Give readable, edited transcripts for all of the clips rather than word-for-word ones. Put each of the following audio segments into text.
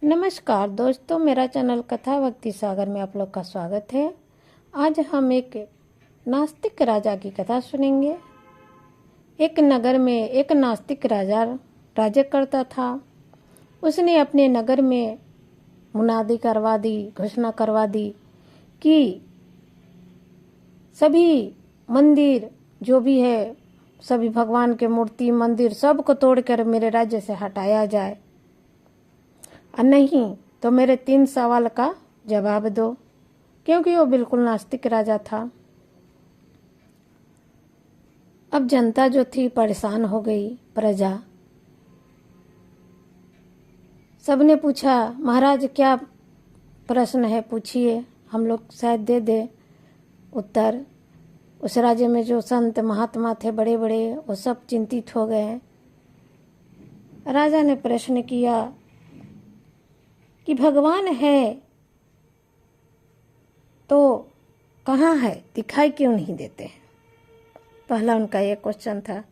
नमस्कार दोस्तों, मेरा चैनल कथा भक्ति सागर में आप लोग का स्वागत है। आज हम एक नास्तिक राजा की कथा सुनेंगे। एक नगर में एक नास्तिक राजा राज्य करता था। उसने अपने नगर में मुनादी करवा दी, घोषणा करवा दी कि सभी मंदिर जो भी है, सभी भगवान के मूर्ति मंदिर सबको तोड़कर मेरे राज्य से हटाया जाए, और नहीं तो मेरे 3 सवाल का जवाब दो। क्योंकि वो बिल्कुल नास्तिक राजा था। अब जनता जो थी परेशान हो गई, प्रजा। सबने पूछा, महाराज क्या प्रश्न है, पूछिए, हम लोग शायद दे दे उत्तर। उस राज्य में जो संत महात्मा थे बड़े बड़े, वो सब चिंतित हो गए। राजा ने प्रश्न किया कि भगवान है तो कहाँ है, दिखाई क्यों नहीं देते हैं? पहला उनका ये क्वेश्चन था।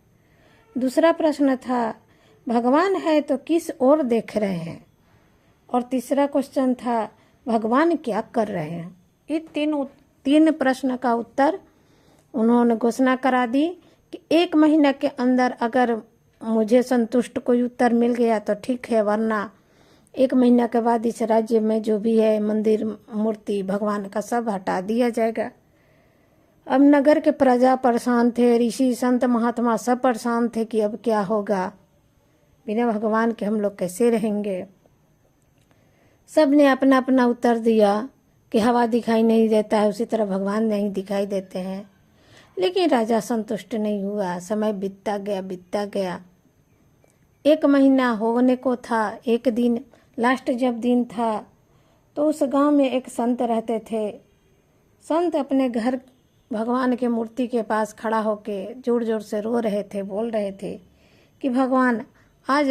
दूसरा प्रश्न था, भगवान है तो किस ओर देख रहे हैं? और तीसरा क्वेश्चन था, भगवान क्या कर रहे हैं? ये तीन प्रश्न का उत्तर उन्होंने घोषणा करा दी कि 1 महीना के अंदर अगर मुझे संतुष्ट कोई उत्तर मिल गया तो ठीक है, वरना 1 महीना के बाद इस राज्य में जो भी है मंदिर मूर्ति भगवान का सब हटा दिया जाएगा। अब नगर के प्रजा परेशान थे, ऋषि संत महात्मा सब परेशान थे कि अब क्या होगा, बिना भगवान के हम लोग कैसे रहेंगे। सब ने अपना अपना उत्तर दिया कि हवा दिखाई नहीं देता है, उसी तरह भगवान नहीं दिखाई देते हैं। लेकिन राजा संतुष्ट नहीं हुआ। समय बीतता गया। 1 महीना होने को था। एक दिन लास्ट जब दिन था तो उस गांव में एक संत रहते थे। संत अपने घर भगवान के मूर्ति के पास खड़ा होके जोर जोर से रो रहे थे, बोल रहे थे कि भगवान, आज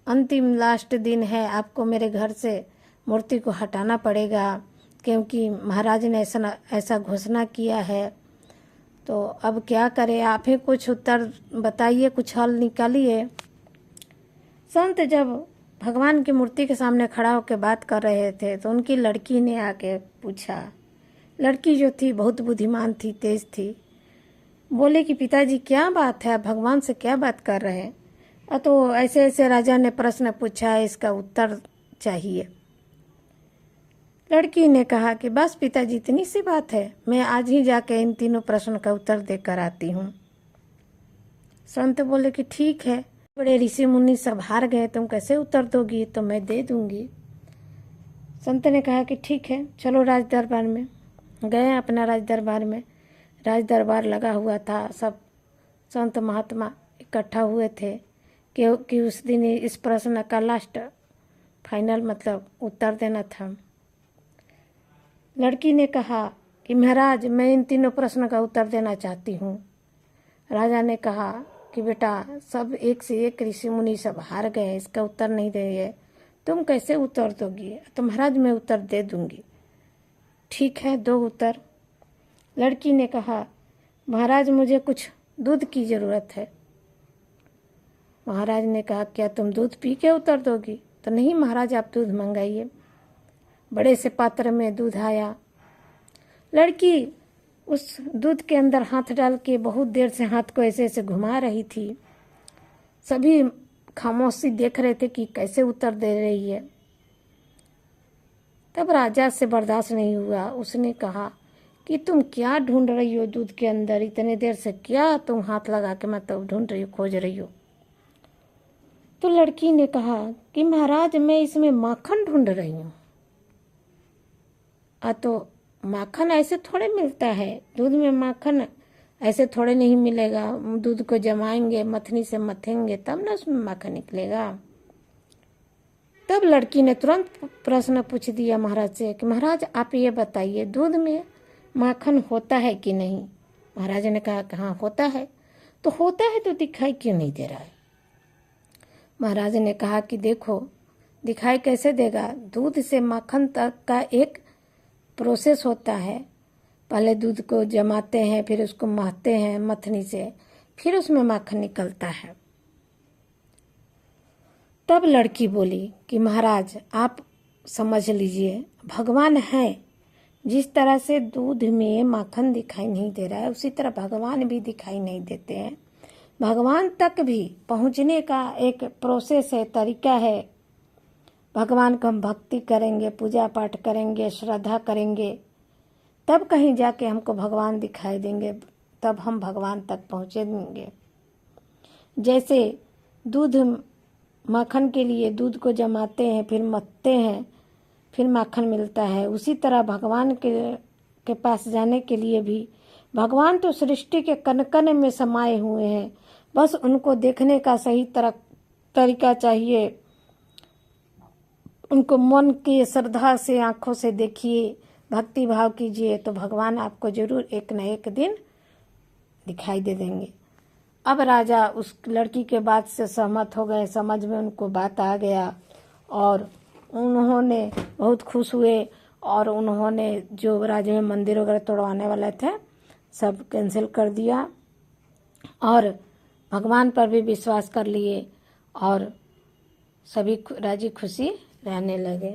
अंतिम लास्ट दिन है, आपको मेरे घर से मूर्ति को हटाना पड़ेगा, क्योंकि महाराज ने ऐसा घोषणा किया है। तो अब क्या करें, आप ही कुछ उत्तर बताइए, कुछ हल निकालिए। संत जब भगवान की मूर्ति के सामने खड़ा होकर बात कर रहे थे तो उनकी लड़की ने आके पूछा। लड़की जो थी बहुत बुद्धिमान थी, तेज थी। बोले कि पिताजी क्या बात है, आप भगवान से क्या बात कर रहे हैं? तो ऐसे ऐसे राजा ने प्रश्न पूछा है, इसका उत्तर चाहिए। लड़की ने कहा कि बस पिताजी, इतनी सी बात है, मैं आज ही जाके इन तीनों प्रश्न का उत्तर देकर आती हूँ। संत बोले कि ठीक है, बड़े ऋषि मुनि सब हार गए, तुम कैसे उत्तर दोगी? तो मैं दे दूंगी। संत ने कहा कि ठीक है, चलो राज दरबार में। गए अपना राज दरबार में। राज दरबार लगा हुआ था, सब संत महात्मा इकट्ठा हुए थे कि उस दिन इस प्रश्न का लास्ट फाइनल मतलब उत्तर देना था। लड़की ने कहा कि महाराज, मैं इन तीनों प्रश्न का उत्तर देना चाहती हूँ। राजा ने कहा कि बेटा, सब एक से एक ऋषि मुनि सब हार गए, इसका उत्तर नहीं दे, तुम कैसे उत्तर दोगी? तो महाराज, मैं उत्तर दे दूंगी। ठीक है, दो उत्तर। लड़की ने कहा, महाराज मुझे कुछ दूध की जरूरत है। महाराज ने कहा, क्या तुम दूध पी के उत्तर दोगी? तो नहीं महाराज, आप दूध मंगाइए। बड़े से पात्र में दूध आया। लड़की उस दूध के अंदर हाथ डाल के बहुत देर से हाथ को ऐसे ऐसे घुमा रही थी। सभी खामोशी देख रहे थे कि कैसे उत्तर दे रही है। तब राजा से बर्दाश्त नहीं हुआ। उसने कहा कि तुम क्या ढूंढ रही हो दूध के अंदर, इतने देर से क्या तुम हाथ लगा के मतलब ढूंढ रही हो, खोज रही हो? तो लड़की ने कहा कि महाराज, मैं इसमें माखन ढूंढ रही हूँ। तो माखन ऐसे थोड़े मिलता है, दूध में माखन ऐसे थोड़े नहीं मिलेगा। दूध को जमाएंगे, मथनी से मथेंगे तब ना उसमें माखन निकलेगा। तब लड़की ने तुरंत प्रश्न पूछ दिया महाराज से कि महाराज, आप ये बताइए, दूध में माखन होता है कि नहीं? महाराज ने कहा कि हाँ होता है। तो होता है तो दिखाई क्यों नहीं दे रहा है? महाराज ने कहा कि देखो, दिखाई कैसे देगा, दूध से माखन तक का एक प्रोसेस होता है। पहले दूध को जमाते हैं, फिर उसको महते हैं मथनी से, फिर उसमें माखन निकलता है। तब लड़की बोली कि महाराज, आप समझ लीजिए, भगवान है। जिस तरह से दूध में माखन दिखाई नहीं दे रहा है, उसी तरह भगवान भी दिखाई नहीं देते हैं। भगवान तक भी पहुंचने का एक प्रोसेस है, तरीका है। भगवान को हम भक्ति करेंगे, पूजा पाठ करेंगे, श्रद्धा करेंगे, तब कहीं जाके हमको भगवान दिखाई देंगे, तब हम भगवान तक पहुंचेंगे। जैसे दूध, माखन के लिए दूध को जमाते हैं, फिर मथते हैं, फिर माखन मिलता है। उसी तरह भगवान के पास जाने के लिए भी, भगवान तो सृष्टि के कण कण में समाये हुए हैं, बस उनको देखने का सही तरीका चाहिए। उनको मन की श्रद्धा से आंखों से देखिए, भक्ति भाव कीजिए, तो भगवान आपको जरूर एक न एक दिन दिखाई दे देंगे। अब राजा उस लड़की के बात से सहमत हो गए, समझ में उनको बात आ गया और उन्होंने बहुत खुश हुए और उन्होंने जो राज्य में मंदिर वगैरह तोड़वाने वाले थे सब कैंसिल कर दिया और भगवान पर भी विश्वास कर लिए और सभी राजी खुशी रहने लगे।